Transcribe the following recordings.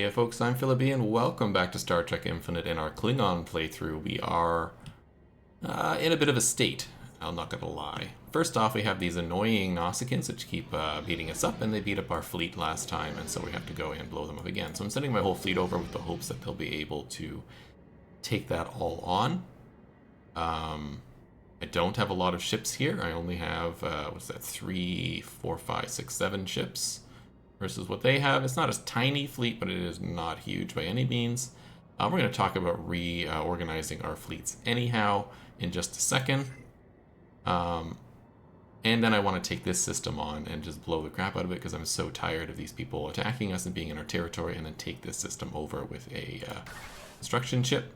Hey folks, I'm Philip B, and welcome back to Star Trek Infinite. In our Klingon playthrough, we are in a bit of a state, I'm not gonna lie. First off, we have these annoying Nausicaans which keep beating us up, and they beat up our fleet last time, and so we have to go and blow them up again. So I'm sending my whole fleet over with the hopes that they'll be able to take that all on. I don't have a lot of ships here. I only have, what's that, 3, 4, 5, 6, 7 ships versus what they have. It's not a tiny fleet, but it is not huge by any means. We're going to talk about reorganizing our fleets anyhow in just a second. And then I want to take this system on and just blow the crap out of it because I'm so tired of these people attacking us and being in our territory, and then take this system over with a construction ship.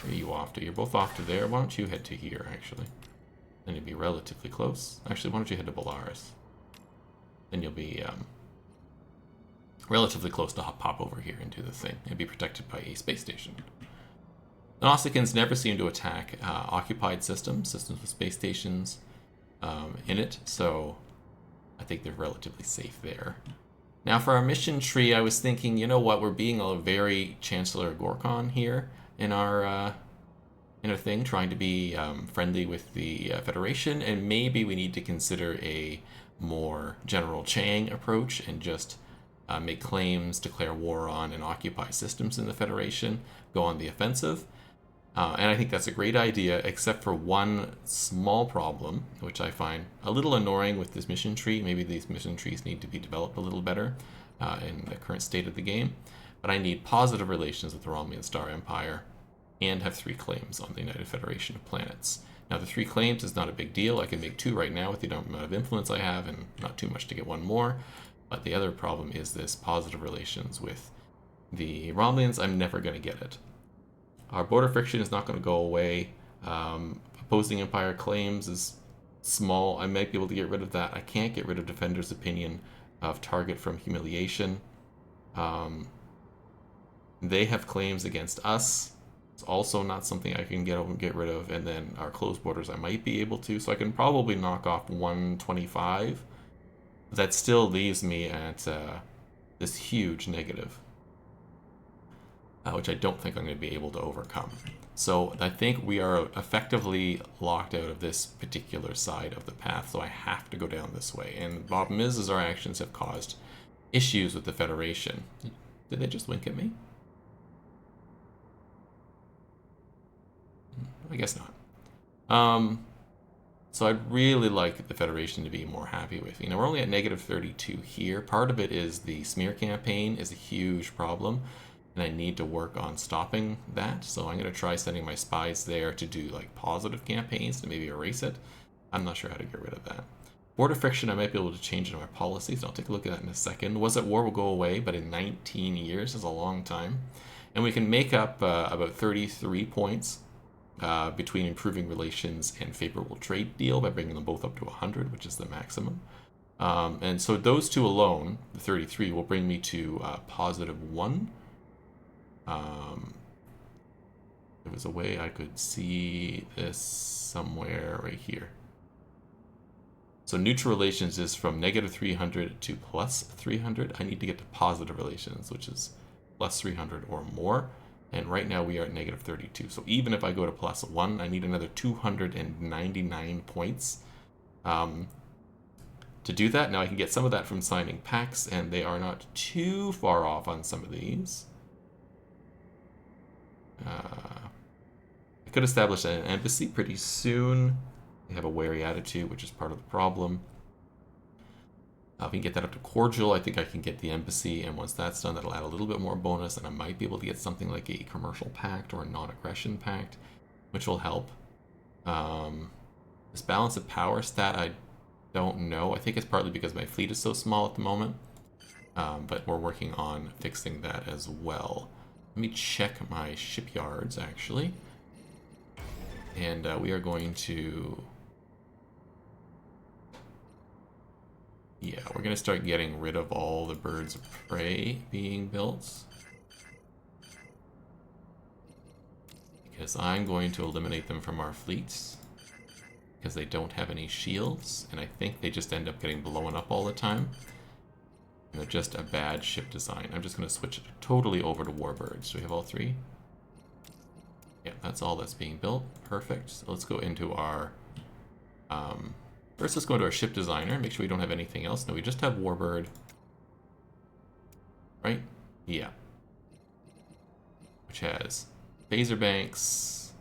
Where are you off to? You're both off to there. Why don't you head to here, actually? Then you'll be relatively close. Actually, why don't you head to Stellaris? Then you'll be relatively close to pop over here into the thing and be protected by a space station. The Nausicaans never seem to attack occupied systems with space stations in it, so I think they're relatively safe there. Now for our mission tree, I was thinking, you know what, we're being a very Chancellor Gorkon here in our thing, trying to be friendly with the Federation, and maybe we need to consider a more General Chang approach and just make claims, declare war on, and occupy systems in the Federation, go on the offensive. And I think that's a great idea, except for one small problem, which I find a little annoying with this mission tree. Maybe these mission trees need to be developed a little better in the current state of the game. But I need positive relations with the Romulan Star Empire and have 3 claims on the United Federation of Planets. Now, the 3 claims is not a big deal. I can make 2 right now with the amount of influence I have, and not too much to get 1 more. But the other problem is this positive relations with the Romulans. I'm never going to get it. Our border friction is not going to go away. Opposing Empire claims is small. I might be able to get rid of that. I can't get rid of Defender's opinion of target from humiliation. They have claims against us. It's also not something I can get rid of. And then our closed borders I might be able to. So I can probably knock off 125. That still leaves me at this huge negative, which I don't think I'm going to be able to overcome. So I think we are effectively locked out of this particular side of the path, so I have to go down this way. And the problem is our actions have caused issues with the Federation. Did they just wink at me? I guess not. So I'd really like the Federation to be more happy with. You know, we're only at negative 32 here. Part of it is the smear campaign is a huge problem, and I need to work on stopping that. So I'm going to try sending my spies there to do like positive campaigns to maybe erase it. I'm not sure how to get rid of that. Border friction, I might be able to change in my policies. I'll take a look at that in a second. Was it war will go away, but in 19 years is a long time. And we can make up about 33 points between improving relations and favorable trade deal by bringing them both up to 100, which is the maximum. And so those 2 alone, the 33, will bring me to positive 1. There was a way I could see this somewhere right here. So neutral relations is from negative 300 to plus 300. I need to get to positive relations, which is plus 300 or more. And right now we are at negative 32. So even if I go to plus 1, I need another 299 points to do that. Now I can get some of that from signing pacts, and they are not too far off on some of these. I could establish an embassy pretty soon. They have a wary attitude, which is part of the problem. If we can get that up to cordial, I think I can get the embassy, and once that's done, that'll add a little bit more bonus, and I might be able to get something like a commercial pact or a non-aggression pact, which will help. This balance of power stat, I don't know. I think it's partly because my fleet is so small at the moment, but we're working on fixing that as well. Let me check my shipyards, actually. And we are going to... Yeah, we're going to start getting rid of all the birds of prey being built. Because I'm going to eliminate them from our fleets. Because they don't have any shields, and I think they just end up getting blown up all the time. just a bad ship design. I'm just going to switch it totally over to warbirds. Do we have all three? Yeah, that's all that's being built. Perfect. So let's go into our... first, let's go into our ship designer. Make sure we don't have anything else. No, we just have warbird. Right? Yeah. Which has phaser banks,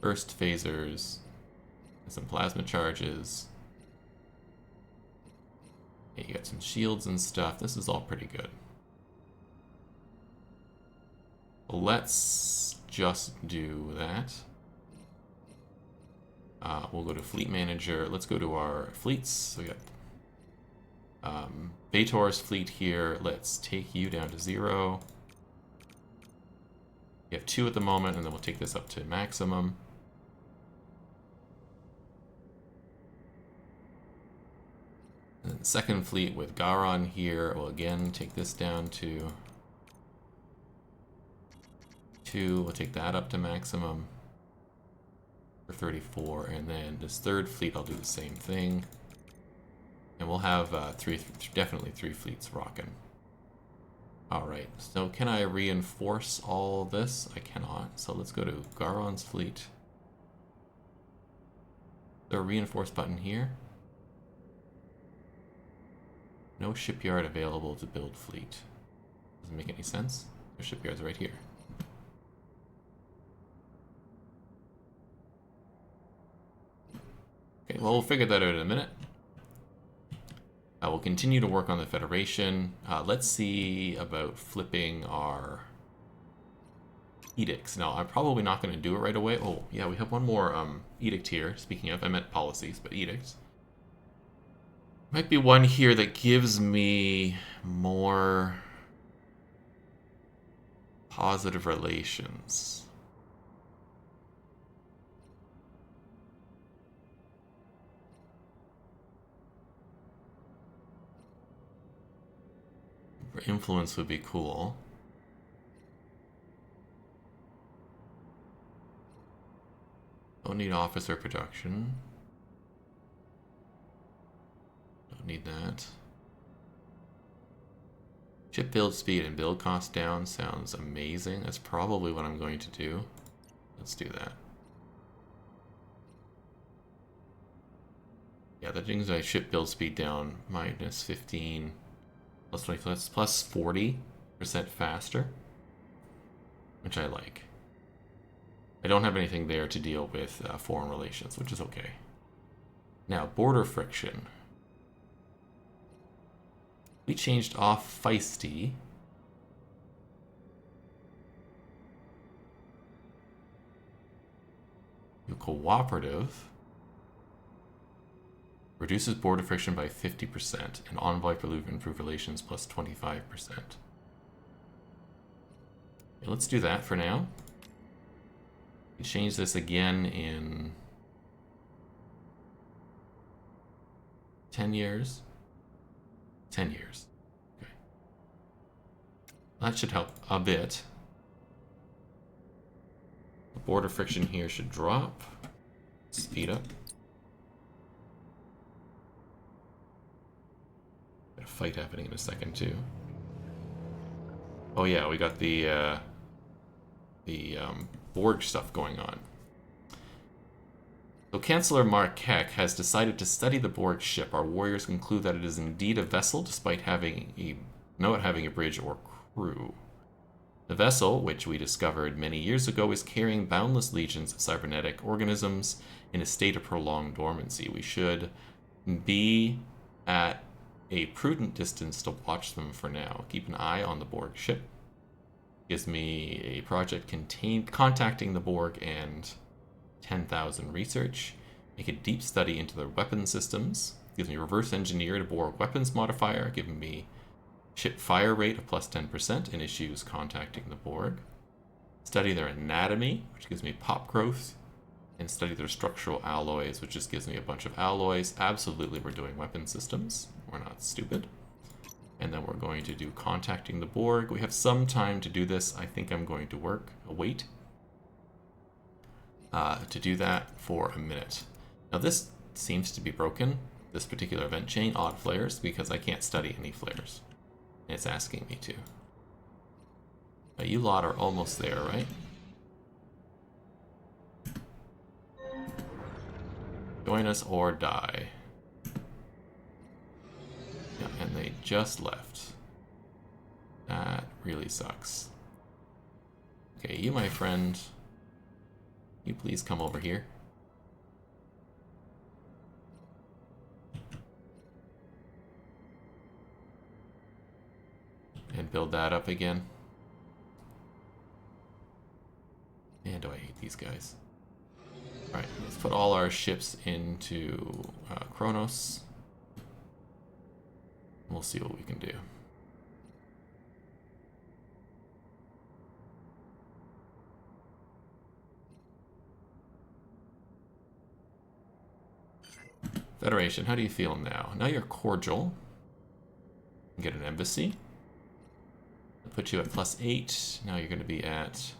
burst phasers, and some plasma charges. Yeah, you got some shields and stuff. This is all pretty good. Let's just do that. We'll go to Fleet Manager. Let's go to our fleets. So we got Vator's fleet here. Let's take you down to 0. We have 2 at the moment, and then we'll take this up to maximum. And then second fleet with Gorkon here. We'll again take this down to 2. We'll take that up to maximum for 34. And then this third fleet, I'll do the same thing. And we'll have definitely 3 fleets rocking. Alright, so can I reinforce all this? I cannot. So let's go to Gorkon's fleet. Is there a reinforce button here? No shipyard available to build fleet. Doesn't make any sense. There's shipyards right here. Okay, well, we'll figure that out in a minute. We'll continue to work on the Federation. Let's see about flipping our edicts. Now, I'm probably not going to do it right away. Oh, yeah, we have one more edict here. Speaking of, I meant policies, but edicts. Might be one here that gives me more positive relations. Influence would be cool. Don't need officer production. Don't need that. Ship build speed and build cost down sounds amazing. That's probably what I'm going to do. Let's do that. Yeah, that brings my ship build speed down minus 15. Plus 20, plus 40% faster, which I like. I don't have anything there to deal with foreign relations, which is okay. Now, border friction. We changed off feisty. To cooperative. Reduces border friction by 50%, and envoy will improve relations plus 25%. Okay, let's do that for now. We change this again in 10 years. 10 years. Okay. That should help a bit. The border friction here should drop. Speed up. Fight happening in a second too. Oh yeah, we got the Borg stuff going on. So Chancellor Mark Keck has decided to study the Borg ship. Our warriors conclude that it is indeed a vessel, despite not having a bridge or crew. The vessel, which we discovered many years ago, is carrying boundless legions of cybernetic organisms in a state of prolonged dormancy. We should be at a prudent distance to watch them for now. Keep an eye on the Borg ship. Gives me a project contacting the Borg and 10,000 research. Make a deep study into their weapon systems. Gives me reverse engineered a Borg weapons modifier, giving me ship fire rate of plus 10% in issues contacting the Borg. Study their anatomy, which gives me pop growth. And study their structural alloys, which just gives me a bunch of alloys. Absolutely, we're doing weapon systems. We're not stupid. And then we're going to do contacting the Borg. We have some time to do this. I think I'm going to wait to do that for a minute. Now this seems to be broken. this particular event chain, odd flares, because I can't study any flares. And it's asking me to. But you lot are almost there, right? Join us or die. Yeah, and they just left. That really sucks. Okay, you, my friend, you please come over here. And build that up again. Man, do I hate these guys. Alright, let's put all our ships into Kronos. We'll see what we can do. Federation, how do you feel now? Now you're cordial. Get an embassy. I'll put you at +8. Now you're going to be at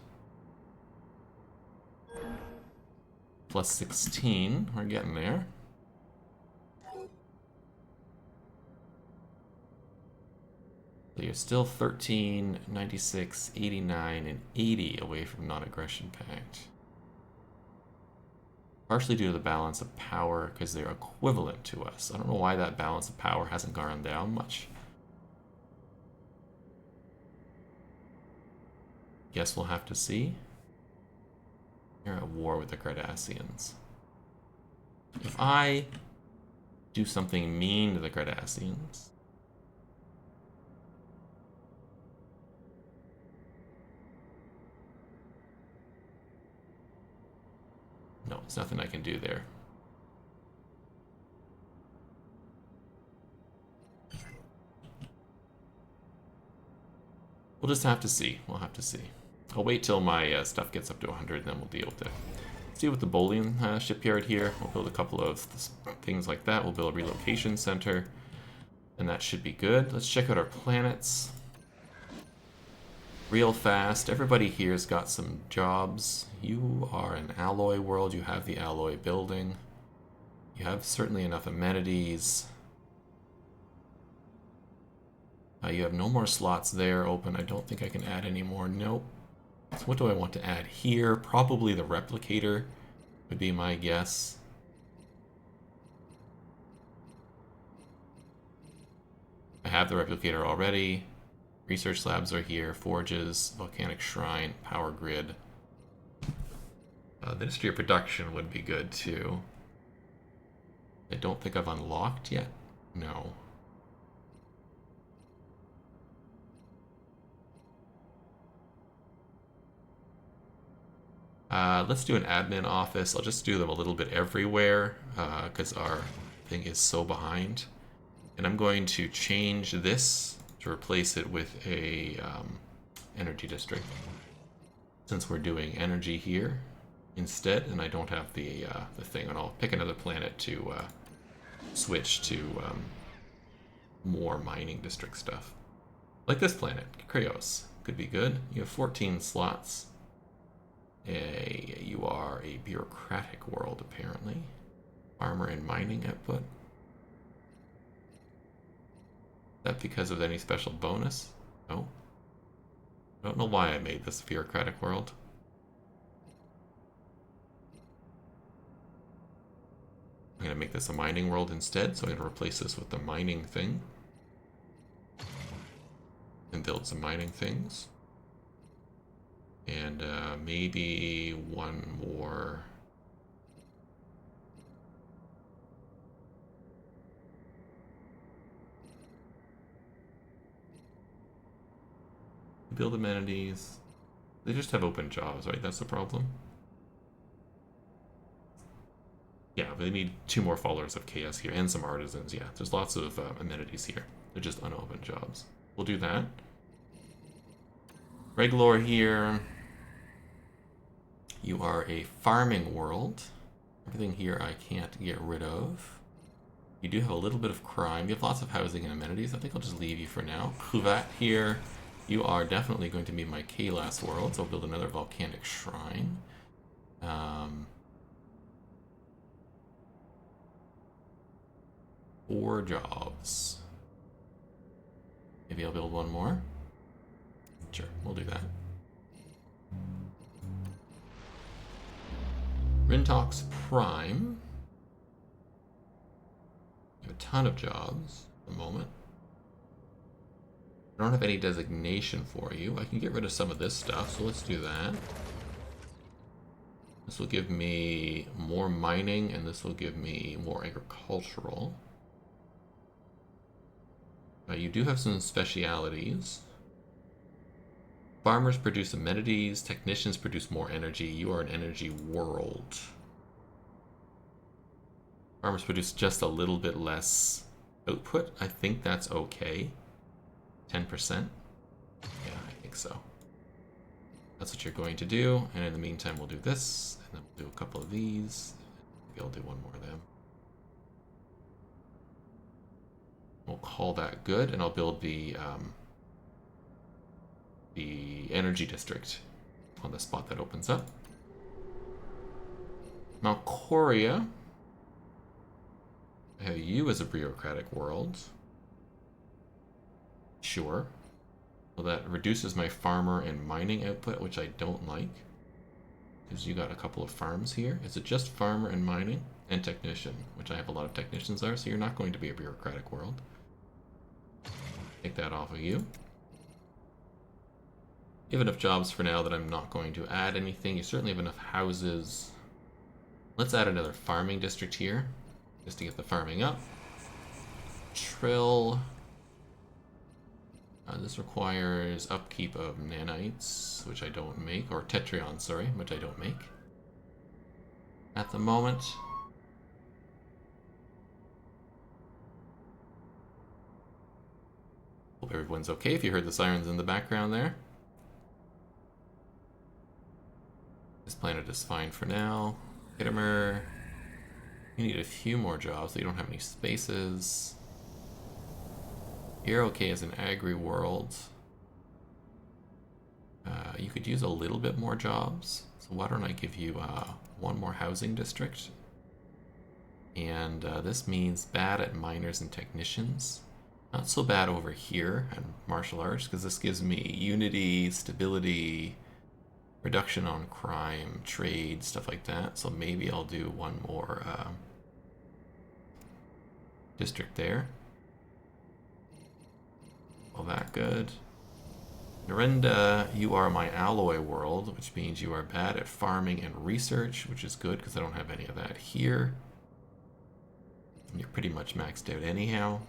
+16. We're getting there. So you're still 13, 96, 89, and 80 away from non-aggression pact. Partially due to the balance of power, because they're equivalent to us. I don't know why that balance of power hasn't gone down much. Guess we'll have to see. You're at war with the Cardassians. If I do something mean to the Cardassians, no, there's nothing I can do there. We'll just have to see. We'll have to see. I'll wait till my stuff gets up to 100, and then we'll deal with it. Let's deal with the Bolian shipyard here. We'll build a couple of things like that. We'll build a relocation center, and that should be good. Let's check out our planets. Real fast. Everybody here's got some jobs. You are an alloy world. You have the alloy building. You have certainly enough amenities. You have no more slots there open. I don't think I can add any more. Nope. So what do I want to add here? Probably the replicator would be my guess. I have the replicator already. Research labs are here. Forges, volcanic shrine, power grid. The Ministry of Production would be good too. I don't think I've unlocked yet. No. Let's do an admin office. I'll just do them a little bit everywhere because our thing is so behind. And I'm going to change this to replace it with a energy district, since we're doing energy here instead, and I don't have the thing. And I'll pick another planet to switch to more mining district stuff. Like this planet, Kreos, could be good. You have 14 slots. You are a bureaucratic world, apparently. Armor and mining output. Is that because of any special bonus? No. I don't know why I made this bureaucratic world. I'm going to make this a mining world instead, so I'm going to replace this with the mining thing. And build some mining things. And maybe one more. Build amenities. They just have open jobs, right? That's the problem. Yeah, but they need 2 more followers of KS here and some artisans. Yeah, there's lots of amenities here. They're just unopened jobs. We'll do that. Reglor here. You are a farming world. Everything here I can't get rid of. You do have a little bit of crime. You have lots of housing and amenities. I think I'll just leave you for now. Khuvat here. You are definitely going to be my Kalas world, so I'll build another volcanic shrine. 4 jobs. Maybe I'll build one more. Sure, we'll do that. Rintox Prime. I have a ton of jobs at the moment. I don't have any designation for you. I can get rid of some of this stuff, so let's do that. This will give me more mining, and this will give me more agricultural. You do have some specialities. Farmers produce amenities, technicians produce more energy. You are an energy world. Farmers produce just a little bit less output. I think that's okay. 10%. Yeah, I think so. That's what you're going to do. And in the meantime, we'll do this. And then we'll do a couple of these. Maybe I'll do one more of them. We'll call that good, and I'll build the energy district on the spot that opens up. Malcoria. I have you as a bureaucratic world. Sure. Well, that reduces my farmer and mining output, which I don't like. Because you got a couple of farms here. Is it just farmer and mining? And technician, which I have a lot of technicians are, so you're not going to be a bureaucratic world. Take that off of you. You have enough jobs for now that I'm not going to add anything. You certainly have enough houses. Let's add another farming district here, just to get the farming up. Trill. This requires upkeep of nanites, which I don't make, or tetrions, sorry, which I don't make at the moment. Hope everyone's okay. If you heard the sirens in the background there. This planet is fine for now. Kittimer. You need a few more jobs, so you don't have any spaces. You're okay as an agri world. You could use a little bit more jobs, so why don't I give you one more housing district? And this means bad at miners and technicians. Not so bad over here at martial arts, because this gives me unity, stability, reduction on crime, trade, stuff like that. So maybe I'll do one more district there. All that good. Narenda, you are my alloy world, which means you are bad at farming and research, which is good because I don't have any of that here. And you're pretty much maxed out anyhow.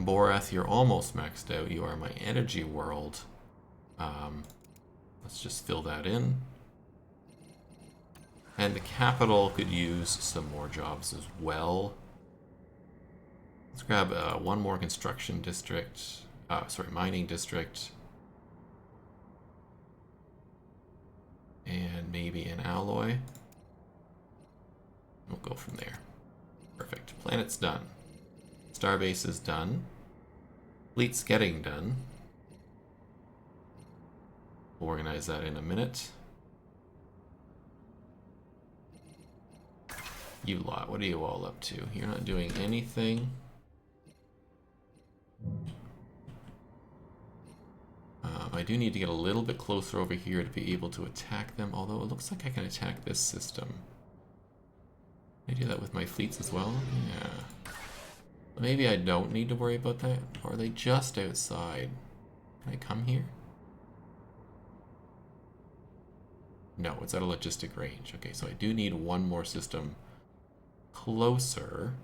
Borath, you're almost maxed out. You are my energy world. Let's just fill that in. And the capital could use some more jobs as well. Let's grab one more construction district. Mining district. And maybe an alloy. We'll go from there. Perfect. Planet's done. Starbase is done. Fleet's getting done. We'll organize that in a minute. You lot, what are you all up to? You're not doing anything. I do need to get a little bit closer over here to be able to attack them, although it looks like I can attack this system. Can I do that with my fleets as well? Yeah. Maybe I don't need to worry about that. Or are they just outside? Can I come here? No, it's at a logistic range. Okay, so I do need one more system closer.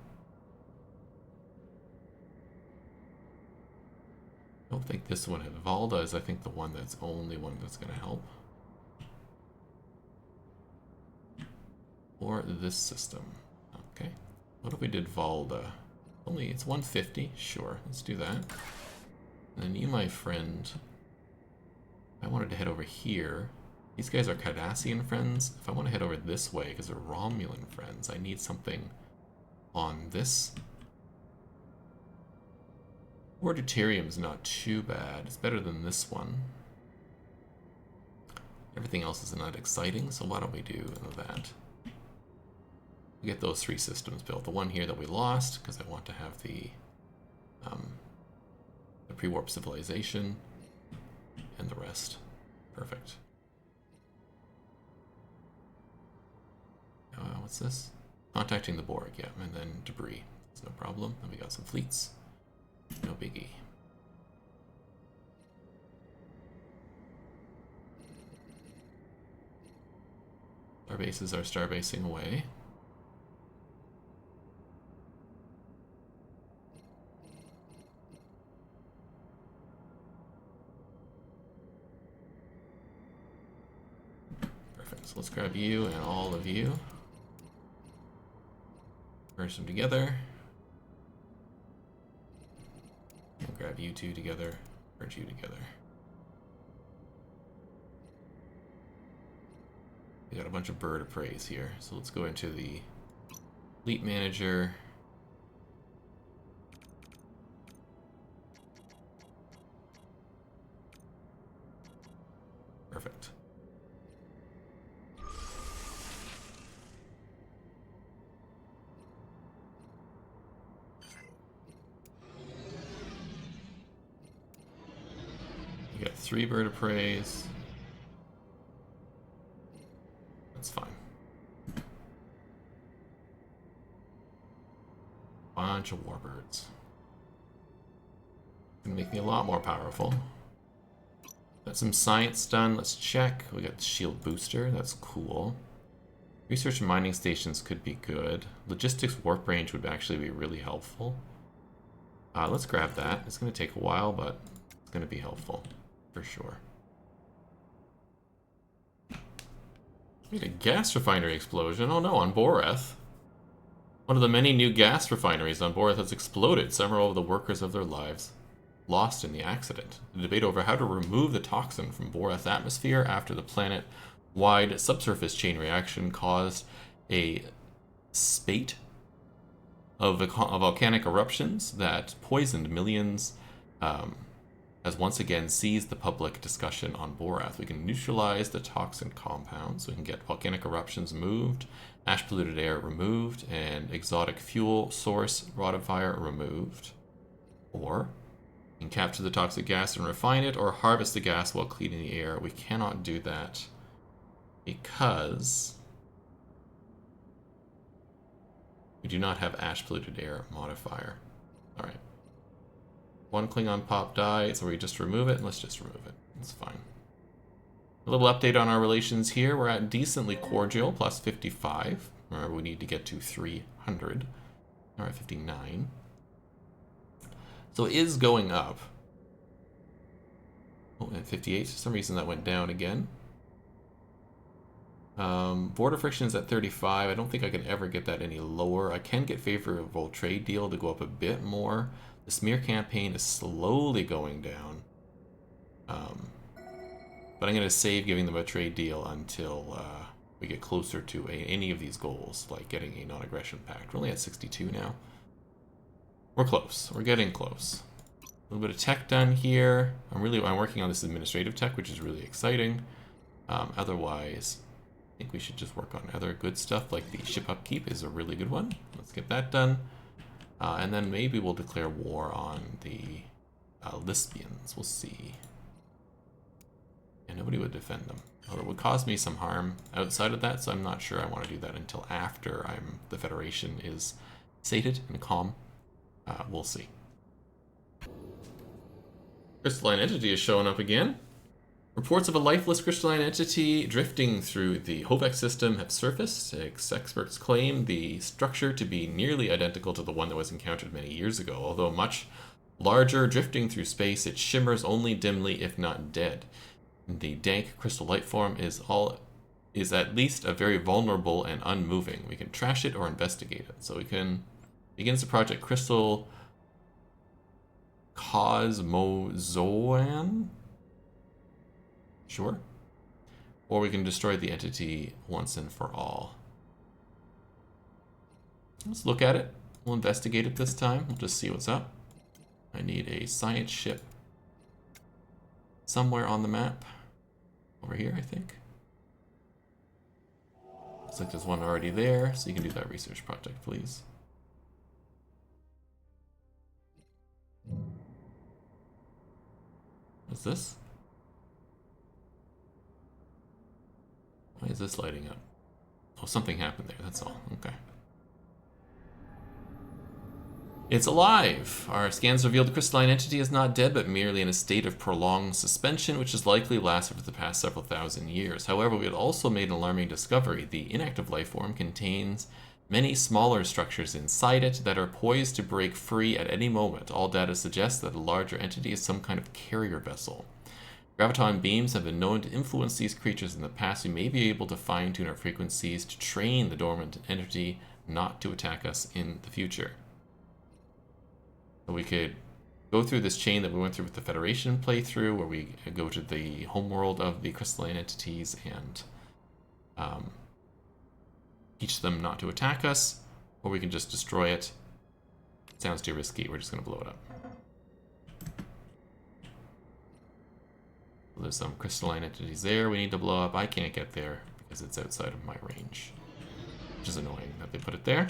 I don't think this one at Valda is, I think, the one that's only one that's going to help. Or this system. Okay. What if we did Valda? It's 150. Sure, let's do that. And then you, my friend, I wanted to head over here. These guys are Cardassian friends. If I want to head over this way, because they're Romulan friends, I need something on this. Ordutarium's not too bad. It's better than this one. Everything else is not exciting, so why don't we do that? We'll get those 3 systems built. The one here that we lost, because I want to have the pre-warp civilization, and the rest. Perfect. What's this? Contacting the Borg, yeah, and then debris. That's no problem. And we got some fleets. No biggie. Our bases are starbasing away. Perfect. So let's grab you and all of you. Merge them together. And grab you 2 together. Merge you together. We got a bunch of bird of praise here. So let's go into the fleet manager. Perfect. We got 3 bird of praise. That's fine. Bunch of warbirds. Gonna make me a lot more powerful. Got some science done. Let's check. We got the shield booster. That's cool. Research and mining stations could be good. Logistics warp range would actually be really helpful. Let's grab that. It's gonna take a while, but it's gonna be helpful for sure. We had a gas refinery explosion. Oh no, on Boreth. One of the many new gas refineries on Boreth has exploded. Several of the workers of their lives lost in the accident. The debate over how to remove the toxin from Boreth's atmosphere after the planet-wide subsurface chain reaction caused a spate of volcanic eruptions that poisoned millions has once again seized the public discussion on Boreth. We can neutralize the toxin compounds. We can get volcanic eruptions moved, ash polluted air removed, and exotic fuel source rod of fire removed. Or we can capture the toxic gas and refine it, or harvest the gas while cleaning the air. We cannot do that because we do not have ash polluted air modifier. Alright. 1 Klingon pop die, so we just remove it, and let's just remove it. It's fine. A little update on our relations here. We're at decently cordial, plus 55. Remember, we need to get to 300. Alright, 59. So it is going up. Oh, and 58. For some reason that went down again. Border friction is at 35. I don't think I can ever get that any lower. I can get favorable trade deal to go up a bit more. The smear campaign is slowly going down. But I'm going to save giving them a trade deal until we get closer to any of these goals, like getting a non-aggression pact. We're only at 62 now. We're close. We're getting close. A little bit of tech done here. I'm working on this administrative tech, which is really exciting. Otherwise, I think we should just work on other good stuff, like the ship upkeep is a really good one. Let's get that done. And then maybe we'll declare war on the lesbians. We'll see. And nobody would defend them. Although it would cause me some harm outside of that, so I'm not sure I want to do that until after the Federation is sated and calm. We'll see. Crystalline entity is showing up again. Reports of a lifeless crystalline entity drifting through the Hovex system have surfaced. Experts claim the structure to be nearly identical to the one that was encountered many years ago. Although much larger, drifting through space, it shimmers only dimly, if not dead. The dank crystal life form is at least a very vulnerable and unmoving. We can trash it or investigate it. So we can begins the project Crystal Cosmozoan. Sure. Or we can destroy the entity once and for all. Let's look at it. We'll investigate it this time. We'll just see what's up. I need a science ship somewhere on the map. Over here, I think. Looks like there's one already there, so you can do that research project, please. What's this? Why is this lighting up? Oh, something happened there, that's all. Okay. It's alive! Our scans revealed the crystalline entity is not dead, but merely in a state of prolonged suspension, which has likely lasted for the past several thousand years. However, we had also made an alarming discovery. The inactive life form contains many smaller structures inside it that are poised to break free at any moment. All data suggests that the larger entity is some kind of carrier vessel. Graviton beams have been known to influence these creatures in the past. We may be able to fine-tune our frequencies to train the dormant entity not to attack us in the future. So we could go through this chain that we went through with the Federation playthrough, where we go to the homeworld of the crystalline entities and teach them not to attack us, or we can just destroy it. Sounds too risky, we're just going to blow it up. There's some crystalline entities there we need to blow up. I can't get there because it's outside of my range, which is annoying that they put it there.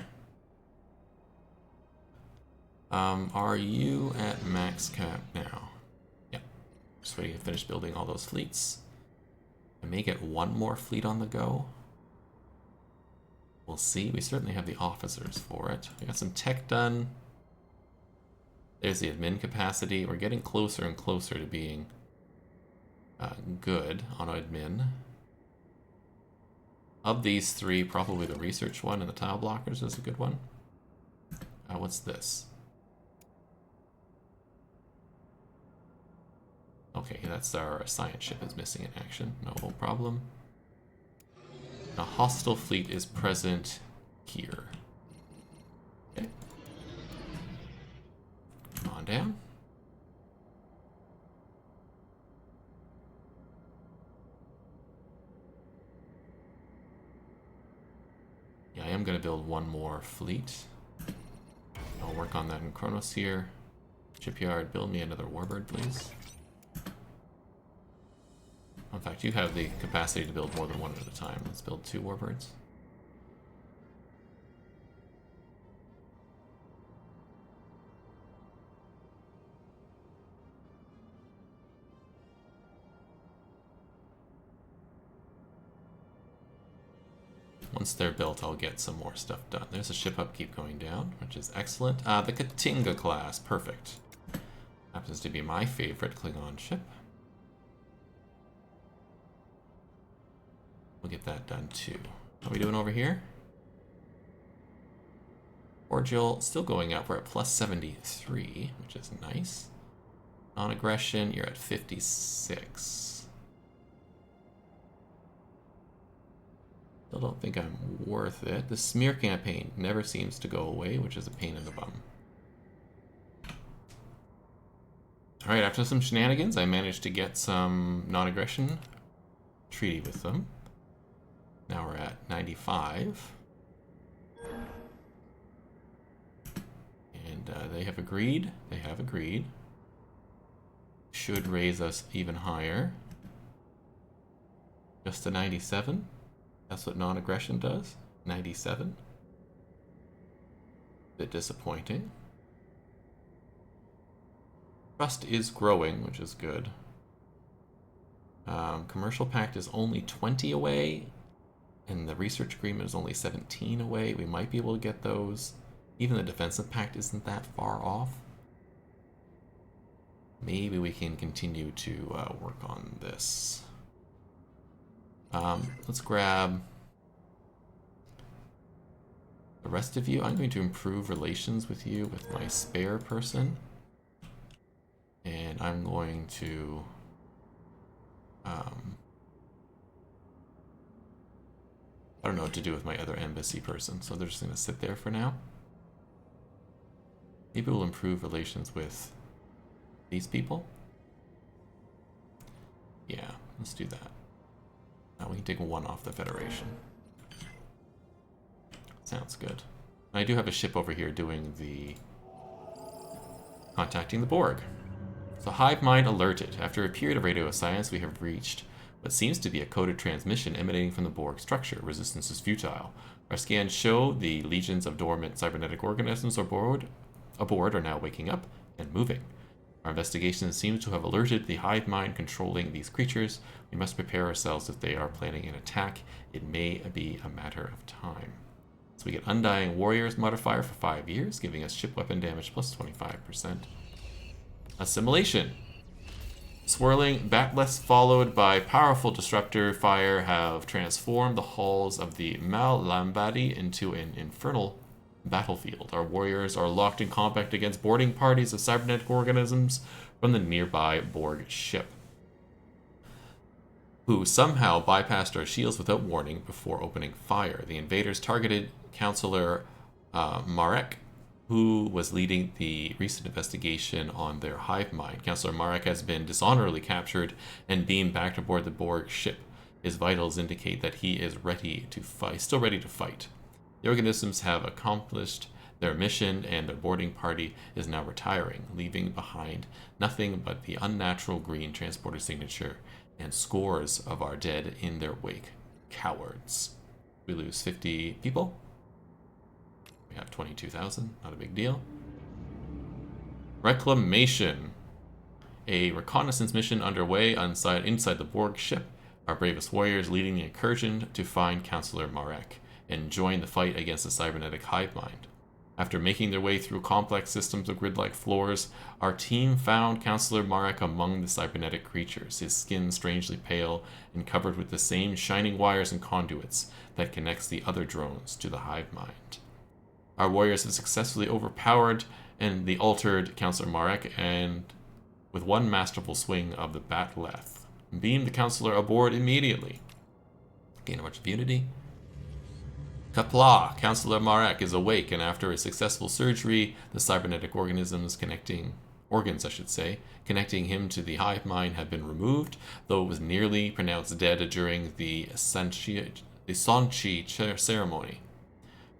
Are you at max cap now? Yeah. Just waiting to finish building all those fleets. I may get one more fleet on the go. We'll see. We certainly have the officers for it. I got some tech done. There's the admin capacity. We're getting closer and closer to being good on admin. Of these three, probably the research one and the tile blockers is a good one. What's this? Okay, that's our science ship is missing in action. No problem. A hostile fleet is present here. Okay. Come on down. Yeah, I am going to build one more fleet. I'll work on that in Kronos here. Shipyard, build me another warbird, please. In fact, you have the capacity to build more than one at a time. Let's build 2 warbirds. Once they're built, I'll get some more stuff done. There's a ship upkeep going down, which is excellent. The Katinga class, perfect. Happens to be my favorite Klingon ship. We'll get that done too. How are we doing over here? Cordial, still going up. We're at plus 73, which is nice. Non-aggression, you're at 56. Still don't think I'm worth it. The smear campaign never seems to go away, which is a pain in the bum. Alright, after some shenanigans, I managed to get some non-aggression treaty with them. Now we're at 95. And they have agreed. They have agreed. Should raise us even higher. Just to 97. That's what non-aggression does. 97. Bit disappointing. Trust is growing, which is good. Commercial pact is only 20 away. And the research agreement is only 17 away. We might be able to get those. Even the defensive pact isn't that far off. Maybe we can continue to work on this. Let's grab the rest of you. I'm going to improve relations with you with my spare person. And I'm going to I don't know what to do with my other embassy person, so they're just going to sit there for now. Maybe we'll improve relations with these people. Yeah, let's do that. Now we can take 1 off the Federation. Sounds good. I do have a ship over here doing the contacting the Borg. So Hive Mind alerted. After a period of radio science, we have reached what seems to be a coded transmission emanating from the Borg structure. Resistance is futile. Our scans show the legions of dormant cybernetic organisms aboard are now waking up and moving. Our investigation seems to have alerted the hive mind controlling these creatures. We must prepare ourselves if they are planning an attack. It may be a matter of time. So we get Undying Warriors modifier for 5 years, giving us ship weapon damage plus 25%. Assimilation. Swirling batleths followed by powerful disruptor fire have transformed the halls of the Mal-Lambadi into an infernal battlefield. Our warriors are locked in combat against boarding parties of cybernetic organisms from the nearby Borg ship, who somehow bypassed our shields without warning before opening fire. The invaders targeted Counselor Marek, who was leading the recent investigation on their hive mind. Counselor Marek has been dishonorably captured and beamed back aboard the Borg ship. His vitals indicate that he is ready to fight, still ready to fight. The organisms have accomplished their mission, and their boarding party is now retiring, leaving behind nothing but the unnatural green transporter signature and scores of our dead in their wake. Cowards. We lose 50 people. We have 22,000, not a big deal. Reclamation. A reconnaissance mission underway inside the Borg ship. Our bravest warriors leading the incursion to find Counselor Marek and join the fight against the cybernetic hive mind. After making their way through complex systems of grid-like floors, our team found Counselor Marek among the cybernetic creatures, his skin strangely pale and covered with the same shining wires and conduits that connects the other drones to the hive mind. Our warriors have successfully overpowered and the altered Counselor Marek, and with one masterful swing of the batleth, beamed the Counselor aboard immediately. Gain a bunch of unity. Kapla! Counselor Marek is awake, and after a successful surgery, the cybernetic organs, connecting him to the hive mind have been removed, though it was nearly pronounced dead during the Sanchi ceremony.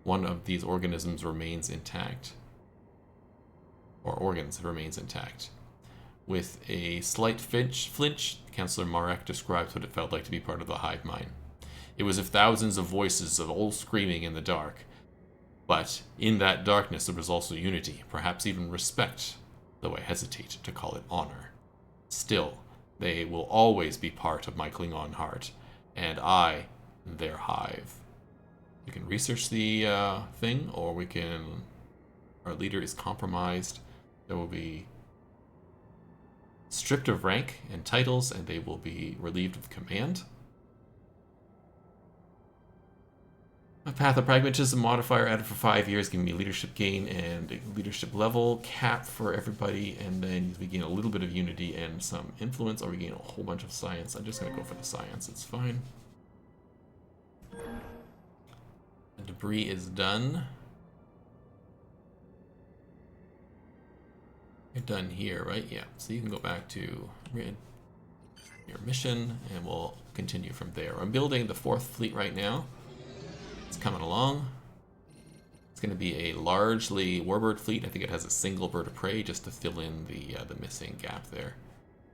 One of these organisms remains intact. Or organs remains intact. With a slight flinch, Counselor Marek describes what it felt like to be part of the hive mind. It was of thousands of voices of all screaming in the dark. But in that darkness there was also unity, perhaps even respect, though I hesitate to call it honor. Still, they will always be part of my Klingon heart, and I, their hive. We can research the thing, or we can... Our leader is compromised. There will be stripped of rank and titles, and they will be relieved of command. A Path of Pragmatism modifier added for 5 years, giving me leadership gain and a leadership level cap for everybody, and then we gain a little bit of unity and some influence, or we gain a whole bunch of science. I'm just going to go for the science, it's fine. The debris is done. You're done here, right? Yeah, so you can go back to your mission, and we'll continue from there. I'm building the 4th fleet right now. It's coming along. It's going to be a largely warbird fleet. I think it has a single bird of prey just to fill in the missing gap there.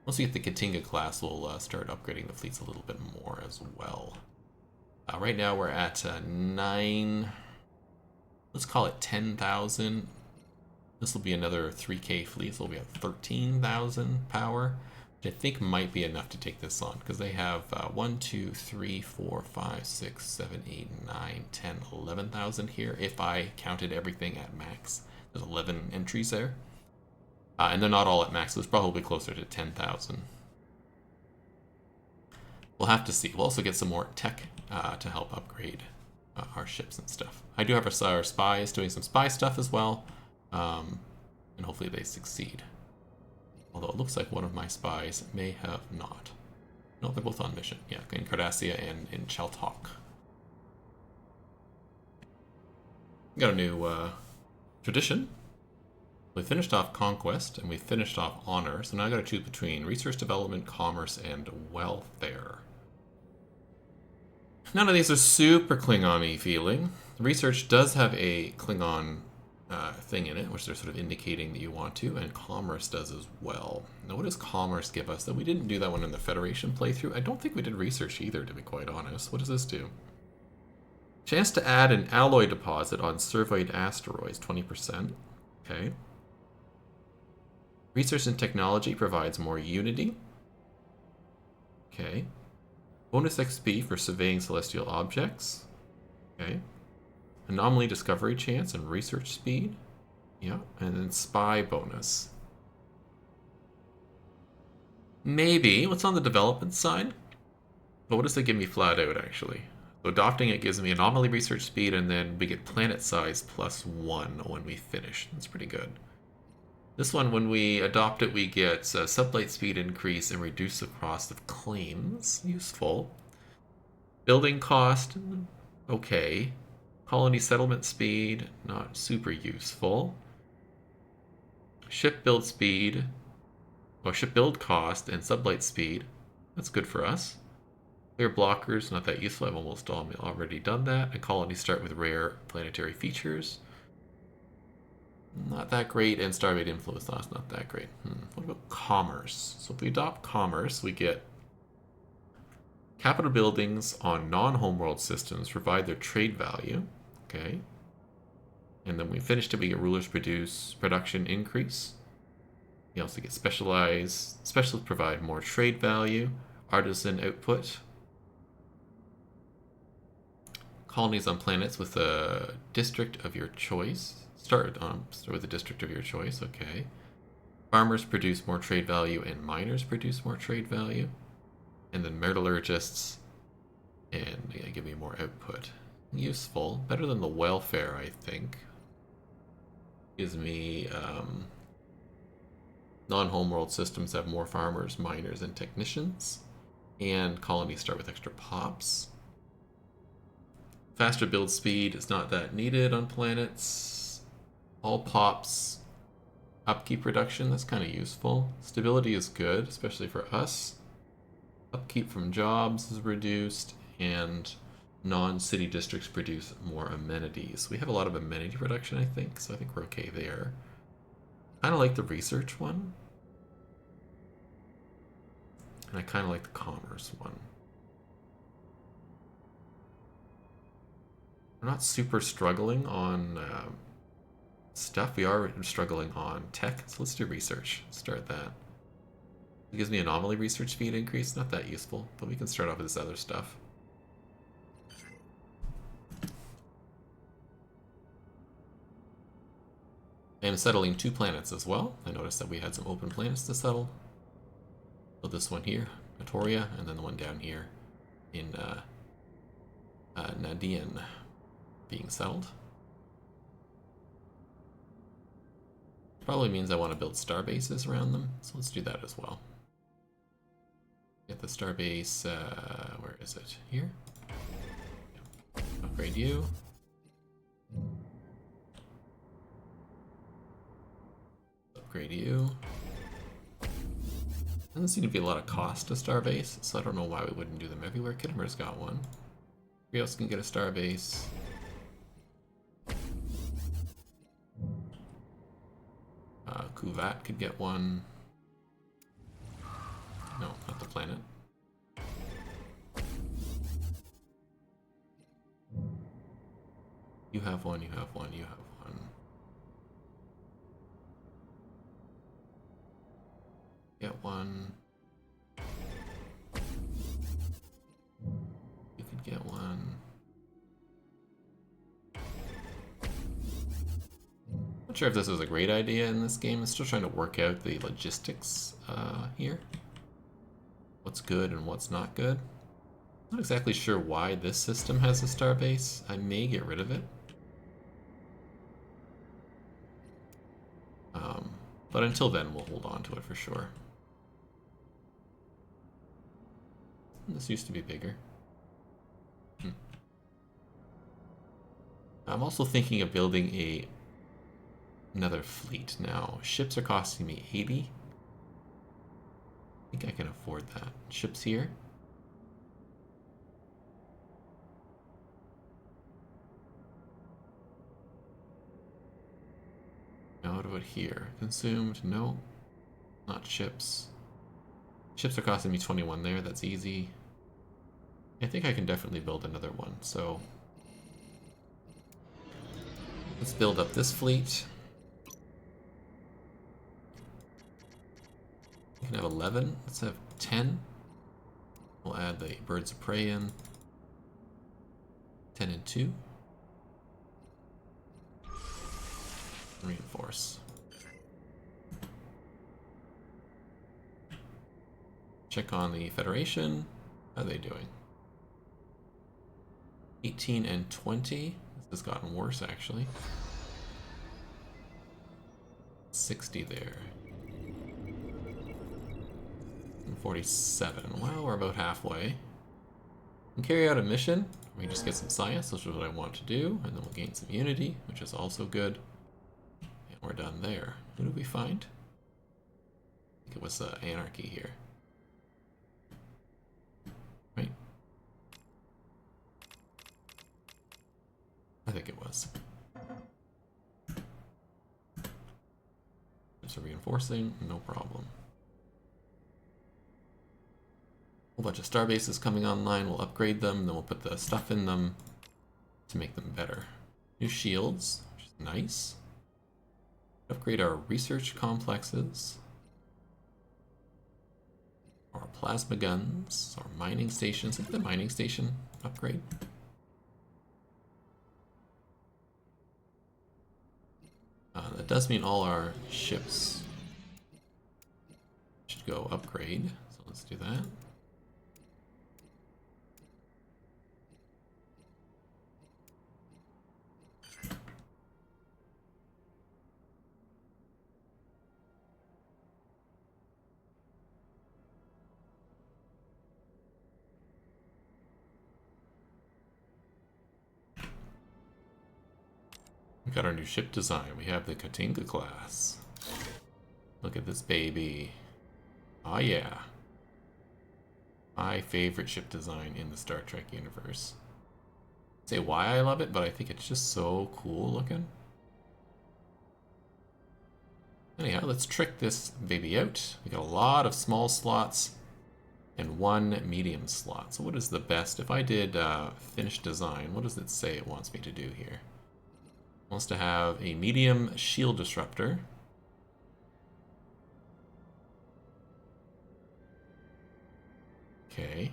Once we get the Katinga class, we'll start upgrading the fleets a little bit more as well. Right now we're at 9, let's call it 10,000. This will be another 3K fleet, so we'll be at 13,000 power, which I think might be enough to take this on, because they have 1, 2, 3, 4, 5, 6, 7, 8, 9, 10, 11,000 here, if I counted everything at max. There's 11 entries there. And they're not all at max, so it's probably closer to 10,000. We'll have to see. We'll also get some more tech to help upgrade our ships and stuff. I do have our spies doing some spy stuff as well, and hopefully they succeed. Although it looks like one of my spies may have not. No, they're both on mission. Yeah, in Cardassia and in Chaltok. Got a new tradition. We finished off Conquest, and we finished off Honor, so now I gotta choose between Research Development, Commerce, and Welfare. None of these are super Klingon-y feeling. Research does have a Klingon thing in it, which they're sort of indicating that you want to, and commerce does as well. Now, what does commerce give us? That we didn't do that one in the Federation playthrough. I don't think we did research either, to be quite honest. What does this do? Chance to add an alloy deposit on surveyed asteroids, 20%. Okay. Research and technology provides more unity. Okay. Bonus XP for surveying celestial objects. Okay. Anomaly discovery chance and research speed. Yeah. And then spy bonus. Maybe. What's on the development side? But what does that give me flat out, actually? So adopting it gives me anomaly research speed, and then we get planet size +1 when we finish. That's pretty good. This one, when we adopt it, we get sublight speed increase and reduce the cost of claims. Useful. Building cost, okay. Colony settlement speed, not super useful. Ship build speed, or ship build cost and sublight speed. That's good for us. Clear blockers, not that useful. I've almost already done that. And colonies start with rare planetary features. Not that great. And Starbase influence loss, not that great. What about commerce? So if we adopt commerce, we get capital buildings on non-homeworld systems provide their trade value. Okay. And then we finished it, we get rulers produce production increase. We also get specialized. Specialists provide more trade value. Artisan output. Colonies on planets with a district of your choice. Start with a district of your choice, okay. Farmers produce more trade value and miners produce more trade value. And then metallurgists and give me more output. Useful. Better than the welfare, I think. Gives me non-homeworld systems have more farmers, miners, and technicians. And colonies start with extra pops. Faster build speed is not that needed on planets. All pops upkeep reduction, that's kind of useful. Stability is good, especially for us. Upkeep from jobs is reduced, and non-city districts produce more amenities. We have a lot of amenity reduction, I think, so I think we're okay there. I kind of like the research one. And I kind of like the commerce one. We're not super struggling on stuff. We are struggling on tech, so let's do research. Start that. It gives me anomaly research speed increase. Not that useful, but we can start off with this other stuff. I am settling 2 planets as well. I noticed that we had some open planets to settle. So this one here, Notoria, and then the one down here in Nadian being settled. Probably means I want to build star bases around them, so let's do that as well. Get the star base, where is it? Here? Upgrade you. Upgrade you. Doesn't seem to be a lot of cost to starbase, so I don't know why we wouldn't do them everywhere. Kittimer's got one. Who else can get a starbase? Kuvat could get one. No, not the planet. You have one, you have one, you have one. Get one. You could get one. Not sure if this is a great idea in this game. I'm still trying to work out the logistics here. What's good and what's not good. Not exactly sure why this system has a starbase. I may get rid of it. But until then, we'll hold on to it for sure. This used to be bigger. I'm also thinking of building another fleet now. Ships are costing me 80. I think I can afford that. Ships here. here? Consumed? No. Not chips. Chips are costing me 21 there. That's easy. I think I can definitely build another one. So let's build up this fleet. We can have 11. Let's have 10. We'll add the birds of prey in. 10 and 2. Reinforce. Check on the Federation. How are they doing? 18 and 20. This has gotten worse, actually. 60 there. And 47. Well, we're about halfway. We can carry out a mission. We just get some science, which is what I want to do, and then we'll gain some unity, which is also good. And we're done there. Who did we find? I think it was Anarchy here. Right? I think it was. Just reinforcing, no problem. A whole bunch of star bases coming online, we'll upgrade them, then we'll put the stuff in them to make them better. New shields, which is nice. Upgrade our research complexes. Our plasma guns, our mining stations. Look at the mining station upgrade. That does mean all our ships should go upgrade, so let's do that. We got our new ship design. We have the Katinga class. Look at this baby. Oh yeah. My favorite ship design in the Star Trek universe. Say why I love it, but I think it's just so cool looking. Anyhow, let's trick this baby out. We got a lot of small slots and one medium slot. So what is the best? If I did finish design, what does it say it wants me to do here? It wants to have a medium shield disruptor. Okay.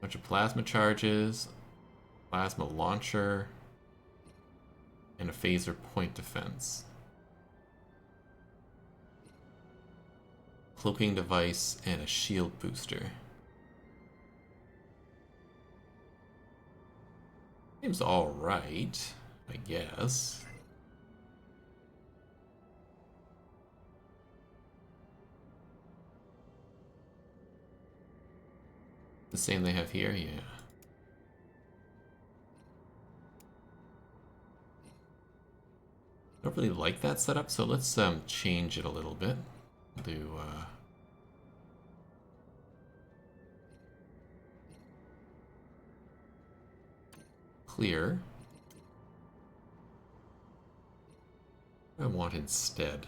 Bunch of plasma charges, plasma launcher, and a phaser point defense. Cloaking device and a shield booster. Seems alright, I guess. The same they have here, yeah. I don't really like that setup, so let's change it a little bit. Do clear. What do I want instead?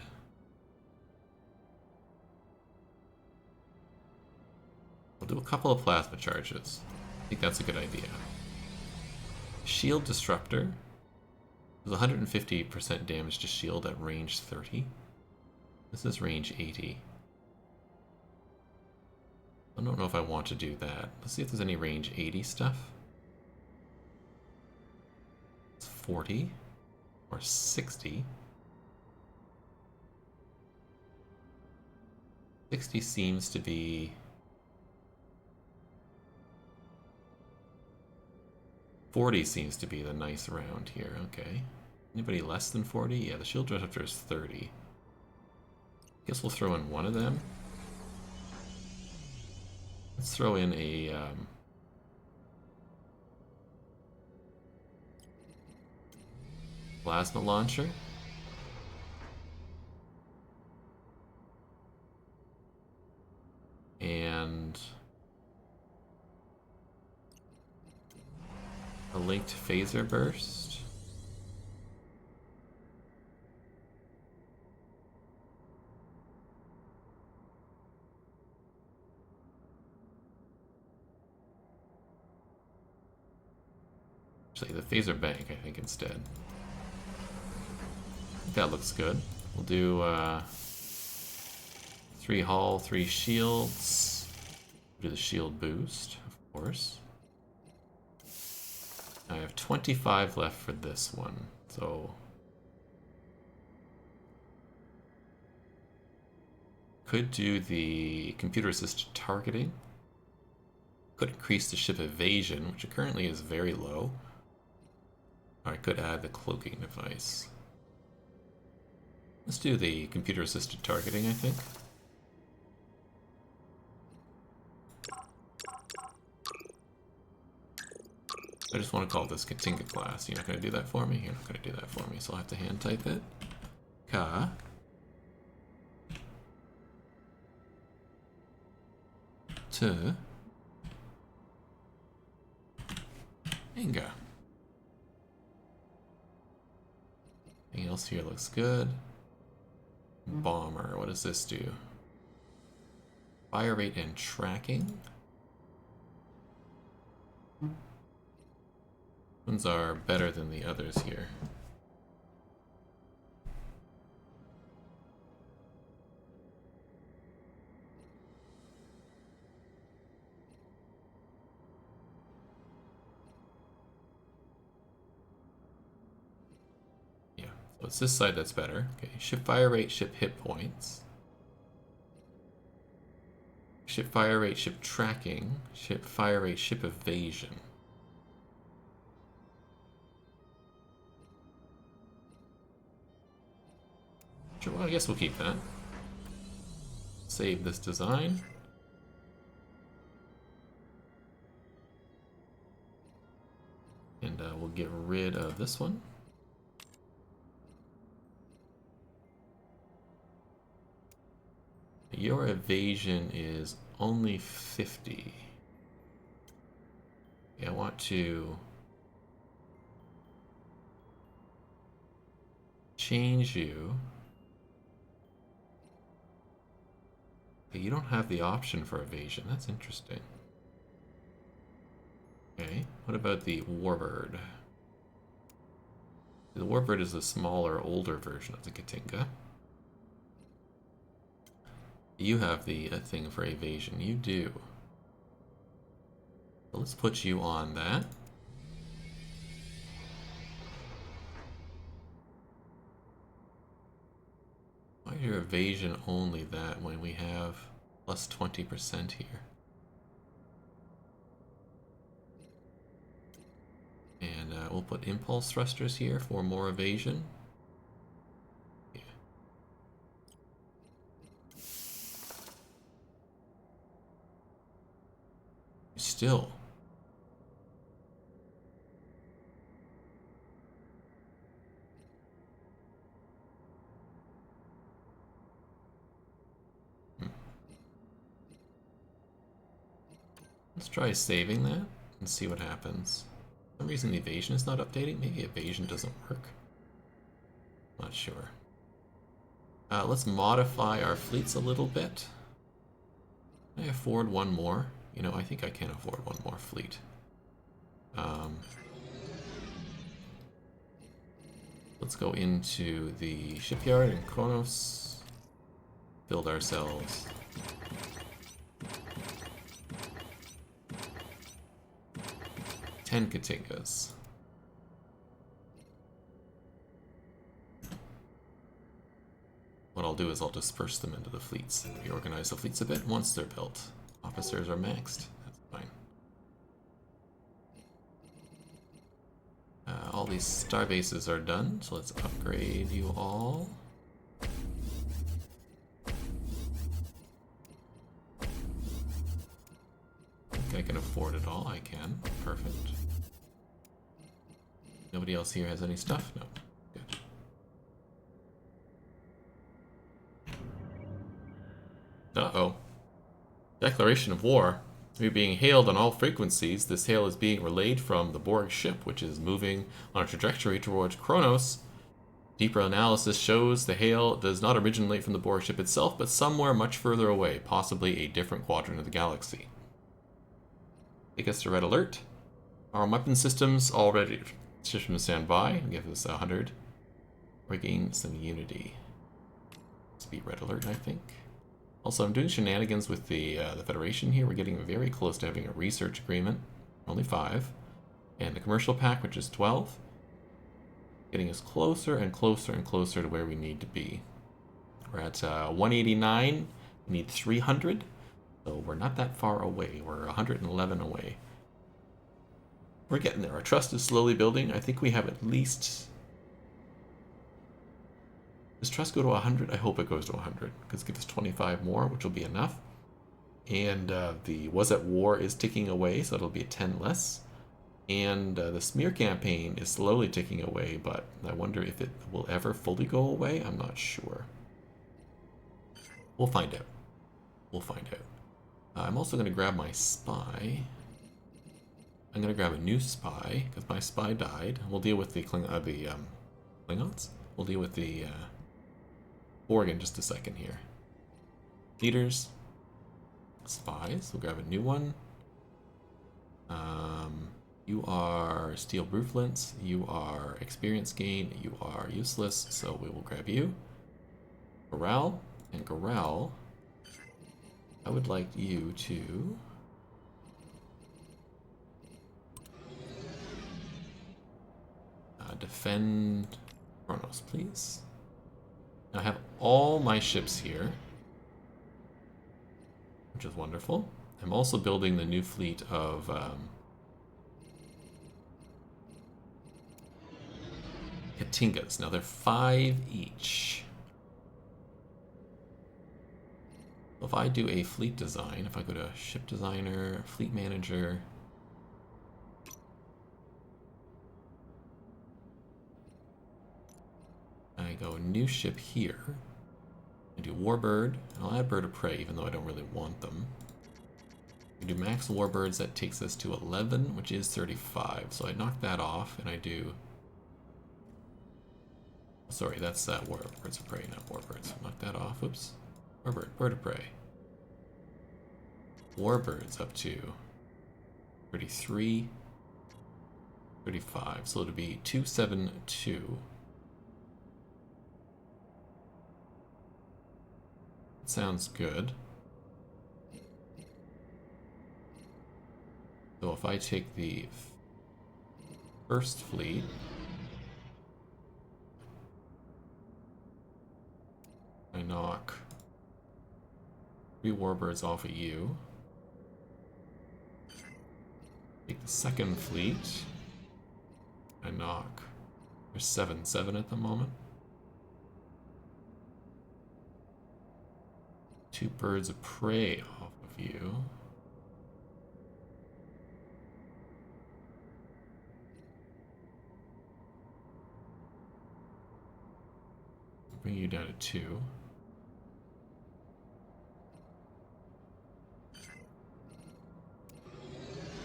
We'll do a couple of plasma charges. I think that's a good idea. Shield disruptor. There's 150% damage to shield at range 30. This is range 80. I don't know if I want to do that. Let's see if there's any range 80 stuff. It's 40 or 60. 60 seems to be... 40 seems to be the nice round here, okay. Anybody less than 40? Yeah, the shield disruptor is 30. Guess we'll throw in one of them. Let's throw in a plasma launcher. And a linked phaser burst. Say the phaser bank, I think, instead. That looks good. We'll do 3 hull, 3 shields. Do the shield boost, of course. I have 25 left for this one, so could do the computer-assisted targeting. Could increase the ship evasion, which currently is very low. Or I could add the cloaking device. Let's do the computer-assisted targeting, I think. I just want to call this Katinga class. You're not going to do that for me? You're not going to do that for me, so I'll have to hand type it. Ka. To. Inga. Anything else here looks good. Bomber. What does this do? Fire rate and tracking. Ones are better than the others here. Yeah, so it's this side that's better. Okay, ship fire rate, ship hit points. Ship fire rate, ship tracking, ship fire rate, ship evasion. Sure, well, I guess we'll keep that. Save this design. And we'll get rid of this one. Your evasion is only 50. Yeah, I want to change you. You don't have the option for evasion. That's interesting. Okay, what about the Warbird? The Warbird is the smaller, older version of the Katinga. You have the thing for evasion. You do. So let's put you on that. Why is your evasion only that when we have plus 20% here? And we'll put impulse thrusters here for more evasion. Yeah. Still. Let's try saving that and see what happens. For some reason the evasion is not updating. Maybe evasion doesn't work. Not sure. Let's modify our fleets a little bit. Can I afford one more? You know, I think I can afford one more fleet. Let's go into the shipyard in Kronos. Build ourselves 10 Katingas. What I'll do is I'll disperse them into the fleets. Reorganize the fleets a bit once they're built. Officers are maxed. That's fine. All these star bases are done, so let's upgrade you all. I think I can afford it all. I can. Perfect. Nobody else here has any stuff? No. Good. Uh-oh. Declaration of war. We're being hailed on all frequencies. This hail is being relayed from the Borg ship, which is moving on a trajectory towards Kronos. Deeper analysis shows the hail does not originate from the Borg ship itself, but somewhere much further away, possibly a different quadrant of the galaxy. Take us to red alert. Our weapon systems already system stand by. Give us 100. Regain some unity. Let's be red alert, I think. Also, I'm doing shenanigans with the Federation here. We're getting very close to having a research agreement. Only 5. And the commercial pack, which is 12. Getting us closer and closer and closer to where we need to be. We're at 189. We need 300. So we're not that far away. We're 111 away. We're getting there. Our trust is slowly building. I think we have at least... Does trust go to 100? I hope it goes to 100, because it gives us 25 more, which will be enough. And the Was at War is ticking away, so it'll be a 10 less. And the smear campaign is slowly ticking away, but I wonder if it will ever fully go away. I'm not sure. We'll find out. We'll find out. I'm also going to grab my spy. I'm going to grab a new spy, because my spy died. We'll deal with the Klingons? We'll deal with the Borg in just a second here. Leaders. Spies. We'll grab a new one. You are Steel Bruflints. You are Experience Gain. You are useless, so we will grab you. Gorel. And Gorel, I would like you to... defend Kronos, please. Now I have all my ships here, which is wonderful. I'm also building the new fleet of Katingas. Now they're 5 each. If I do a fleet design, if I go to ship designer, fleet manager, I go new ship here. I do Warbird, and I'll add Bird of Prey, even though I don't really want them. We do max Warbirds, that takes us to 11, which is 35. So I knock that off, and I do... Sorry, that's Birds of Prey, not Warbirds. Knock that off, oops. Warbird, Bird of Prey. Warbirds up to 33, 35, so it'll be 272. Sounds good. So if I take the first fleet, I knock 3 Warbirds off of you. Take the second fleet, I knock, there's 7 at the moment. 2 Birds of Prey off of you. Bring you down to 2.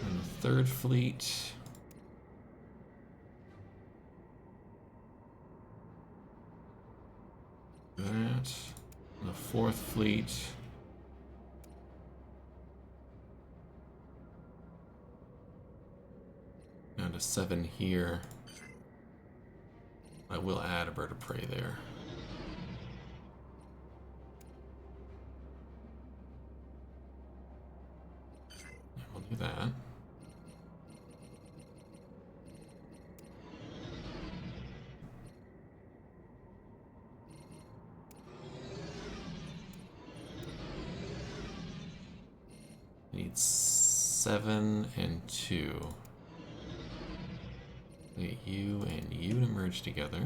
And the third fleet. That. And the fourth fleet. Down to 7 here. I will add a Bird of Prey there. Yeah, we'll do that. Need 7 and 2. Get you and you to merge together.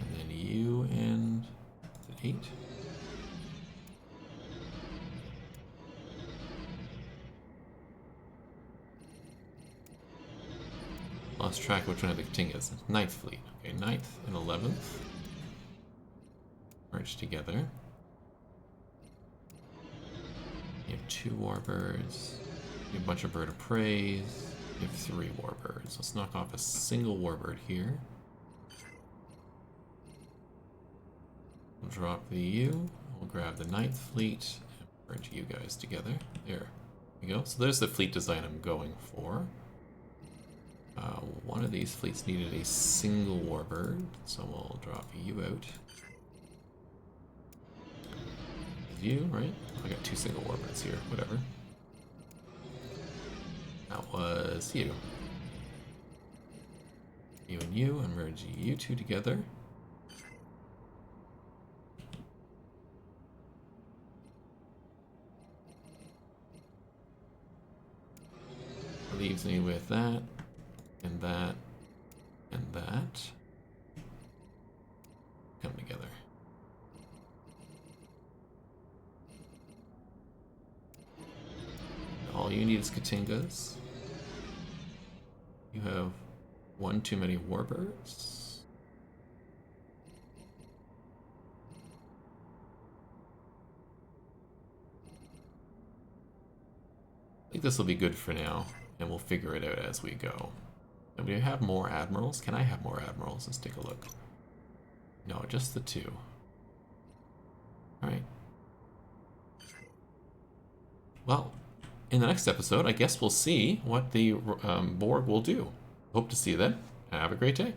And then you and 8. Lost track of which one of the King is. 9th fleet. Okay, 9th and 11th. Merge together. You have 2 Warbirds. You have a bunch of Bird of Preys. You have 3 Warbirds. Let's knock off a single Warbird here. We'll drop the U. We'll grab the 9th fleet and merge you guys together. There we go. So there's the fleet design I'm going for. One of these fleets needed a single warbird, so we'll drop you out. You, right? I got 2 single warbirds here, whatever. That was you. You and you, and merge you two together. Leaves me with that, and that, and that. Come together. All you need is Katingas. You have one too many warbirds. I think this will be good for now, and we'll figure it out as we go. And we have more admirals. Can I have more admirals? Let's take a look. No, just the 2. Alright. Well, in the next episode, I guess we'll see what the Borg will do. Hope to see you then. Have a great day.